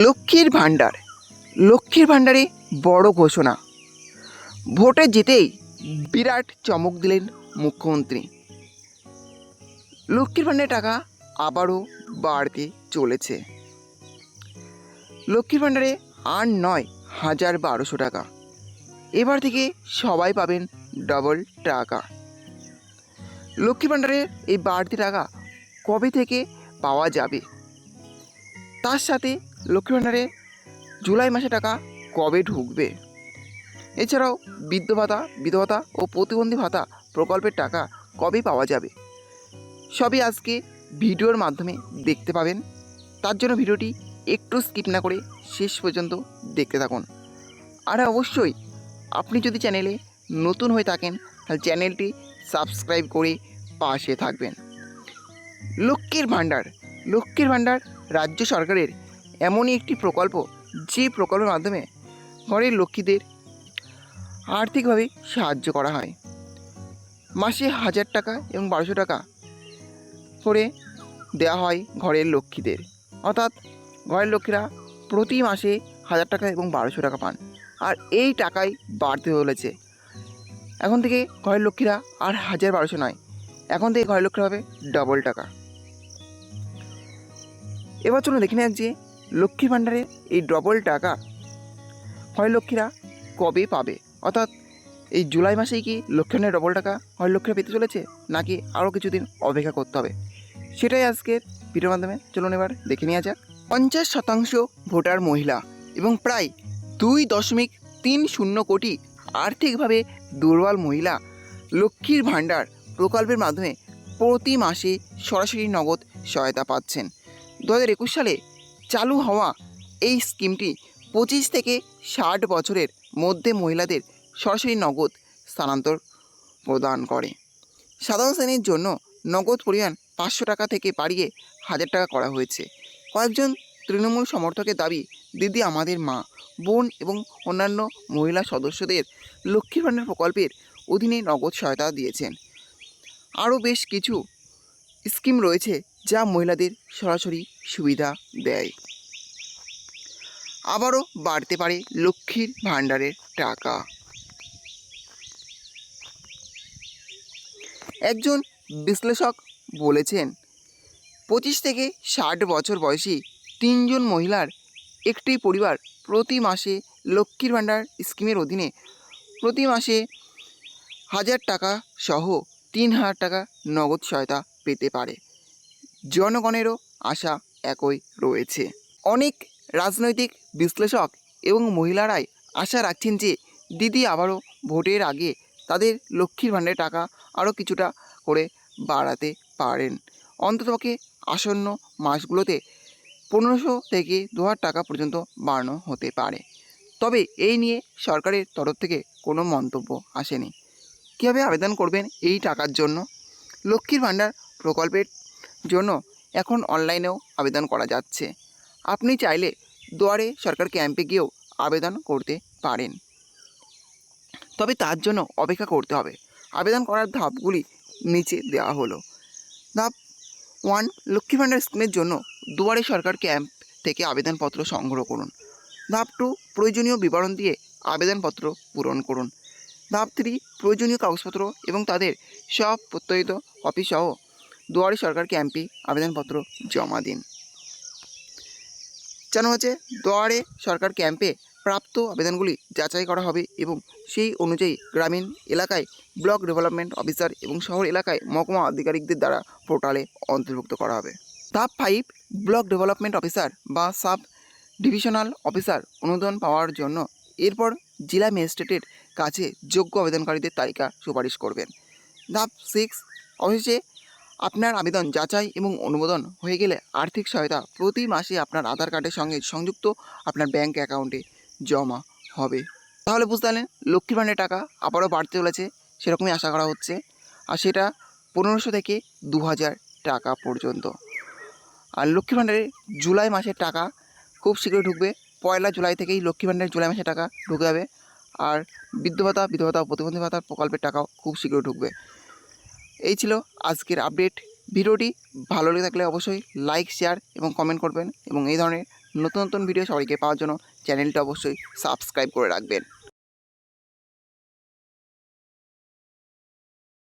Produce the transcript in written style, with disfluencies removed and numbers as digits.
লক্ষ্মীর ভাণ্ডার। লক্ষ্মীর ভাণ্ডারে বড় ঘোষণা। ভোটে জিতেই বিরাট চমক দিলেন মুখ্যমন্ত্রী। লক্ষ্মীর ভাণ্ডারের টাকা আবারও বাড়তে চলেছে। লক্ষ্মীর ভাণ্ডারে আর নয় 1200 টাকা, এবার থেকে সবাই পাবেন ডবল টাকা। লক্ষ্মীর ভাণ্ডারের এই বাড়তি টাকা কবে থেকে পাওয়া যাবে, তার সাথে লক্ষ্মীর ভাণ্ডারে জুলাই মাসে টাকা কবে ঢুকবে, এছাড়াও বৃদ্ধ ভাতা, বিধবা ভাতা ও প্রতিবন্ধী ভাতা প্রকল্পের টাকা কবে পাওয়া যাবে, সবই আজকে ভিডিওর মাধ্যমে দেখতে পাবেন। তার জন্য ভিডিওটি একটু স্কিপ না করে শেষ পর্যন্ত দেখতে থাকুন। আর অবশ্যই আপনি যদি চ্যানেলে নতুন হয়ে থাকেন তাহলে চ্যানেলটি সাবস্ক্রাইব করে পাশে থাকবেন। লক্ষ্মীর ভাণ্ডার। লক্ষ্মীর ভাণ্ডার রাজ্য সরকারের এমনই একটি প্রকল্প, যে প্রকল্পের মাধ্যমে ঘরের লক্ষ্মীদের আর্থিকভাবে সাহায্য করা হয়। মাসে 1000 টাকা এবং 1200 টাকা করে দেওয়া হয় ঘরের লক্ষ্মীদের, অর্থাৎ ঘরের লক্ষ্মীরা প্রতি মাসে 1000 টাকা এবং 1200 টাকা পান। আর এই টাকাই বাড়তে চলেছে। এখন থেকে ঘরের লক্ষ্মীরা আর 1200 নয়, এখন থেকে ঘরের লক্ষ্মীরা পাবে ডবল টাকা। এবার চলুন দেখে নেওয়া যে লক্ষ্মীর ভাণ্ডারে এই ডবল টাকা ঘরের লক্ষ্মীরা কবে পাবে, অর্থাৎ এই জুলাই মাসেই কি লক্ষ্মীর ভাণ্ডারে ডবল টাকা ঘরের লক্ষ্মীরা পেতে চলেছে, নাকি আরও কিছুদিন অপেক্ষা করতে হবে, সেটাই আজকের ভিডিওর মাধ্যমে চলুন এবার দেখে নেওয়া যাক। 50% ভোটার মহিলা এবং প্রায় 2.30 কোটি আর্থিকভাবে দুর্বল মহিলা লক্ষ্মীর ভাণ্ডার প্রকল্পের মাধ্যমে প্রতি মাসে সরাসরি নগদ সহায়তা পাচ্ছেন। 2021 সালে চালু হওয়া এই স্কিমটি 25 থেকে 60 বছরের মধ্যে মহিলাদের সরাসরি নগদ স্থানান্তর প্রদান করে। সাধারণ শ্রেণীর জন্য নগদ পরিমাণ 500 টাকা থেকে বাড়িয়ে 1000 টাকা করা হয়েছে। কয়েকজন তৃণমূল সমর্থকের দাবি, দিদি আমাদের মা, বোন এবং অন্যান্য মহিলা সদস্যদের লক্ষ্মীর ভাণ্ডার প্রকল্পের অধীনে নগদ সহায়তা দিয়েছেন। আরও বেশ কিছু স্কিম রয়েছে যা মহিলাদের সরাসরি সুবিধা দেয়। আবারও বাড়তে পারে লক্ষ্মীর ভাণ্ডারের টাকা। একজন বিশ্লেষক বলেছেন, 25 থেকে 60 বছর বয়সী 3 জন মহিলার একটি পরিবার প্রতি মাসে লক্ষ্মীর ভাণ্ডার স্কিমের অধীনে প্রতি মাসে 1000 টাকা সহ 3000 টাকা নগদ সহায়তা পেতে পারে। জনগণেরও আশা একই রয়েছে। অনেক রাজনৈতিক বিশ্লেষক এবং মহিলারাই আশা রাখছেন যে দিদি আবারও ভোটের আগে তাদের লক্ষ্মীর ভাণ্ডারের টাকা আরও কিছুটা করে বাড়াতে পারেন। অন্ততপক্ষে আসন্ন মাসগুলোতে 1500 থেকে 2000 টাকা পর্যন্ত বাড়ানো হতে পারে। তবে এই নিয়ে সরকারের তরফ থেকে কোনো মন্তব্য আসেনি। কীভাবে আবেদন করবেন এই টাকার জন্য? লক্ষ্মীর ভাণ্ডার প্রকল্পের জন্য এখন অনলাইনেও আবেদন করা যাচ্ছে। আপনি চাইলে দুয়ারে সরকার ক্যাম্পে গিয়েও আবেদন করতে পারেন, তবে তার জন্য অপেক্ষা করতে হবে। আবেদন করার ধাপগুলি নিচে দেওয়া হলো। ধাপ 1, লক্ষ্মী ভাণ্ডার স্কিমের জন্য দুয়ারে সরকার ক্যাম্প থেকে আবেদনপত্র সংগ্রহ করুন। ধাপ 2, প্রয়োজনীয় বিবরণ দিয়ে আবেদনপত্র পূরণ করুন। ধাপ 3, প্রয়োজনীয় কাগজপত্র এবং তাদের সব প্রত্যয়িত কপি সহ দুয়ারে সরকার ক্যাম্পে আবেদনপত্র জমা দিন। 4 হচ্ছে, দুয়ারে সরকার ক্যাম্পে প্রাপ্ত আবেদনগুলি যাচাই করা হবে এবং সেই অনুযায়ী গ্রামীণ এলাকায় ব্লক ডেভেলপমেন্ট অফিসার এবং শহর এলাকায় মহকুমা আধিকারিকদের দ্বারা পোর্টালে অন্তর্ভুক্ত করা হবে। ধাপ 5, ব্লক ডেভেলপমেন্ট অফিসার বা সাব ডিভিশনাল অফিসার অনুমোদন পাওয়ার জন্য এরপর জেলা ম্যাজিস্ট্রেটের কাছে যোগ্য আবেদনকারীদের তালিকা সুপারিশ করবেন। ধাপ 6, অবশেষে আপনার আবেদন যাচাই এবং অনুমোদন হয়ে গেলে আর্থিক সহায়তা প্রতি মাসে আপনার আধার কার্ডের সঙ্গে সংযুক্ত আপনার ব্যাঙ্ক অ্যাকাউন্টে জমা হবে। তাহলে বুঝতে পারলেন, লক্ষ্মীর ভাণ্ডারের টাকা আবারও বাড়তে চলেছে, সেরকমই আশা করা হচ্ছে। আর সেটা 1500 থেকে 2000 টাকা পর্যন্ত। আর লক্ষ্মীর ভাণ্ডারে জুলাই মাসের টাকা খুব শীঘ্রই ঢুকবে। 1 জুলাই থেকেই লক্ষ্মীর ভাণ্ডারে জুলাই মাসের টাকা ঢুকে যাবে। আর বৃদ্ধ ভাতা, বিধবা ভাতা ও প্রতিবন্ধী ভাতার প্রকল্পের টাকাও খুব শীঘ্রই ঢুকবে। এই ছিল আজকের আপডেট। ভিডিওটি ভালো লেগে থাকলে অবশ্যই লাইক, শেয়ার এবং কমেন্ট করবেন এবং এই ধরনের নতুন নতুন ভিডিও সবাইকে পাওয়ার জন্য চ্যানেলটা অবশ্যই সাবস্ক্রাইব করে রাখবেন।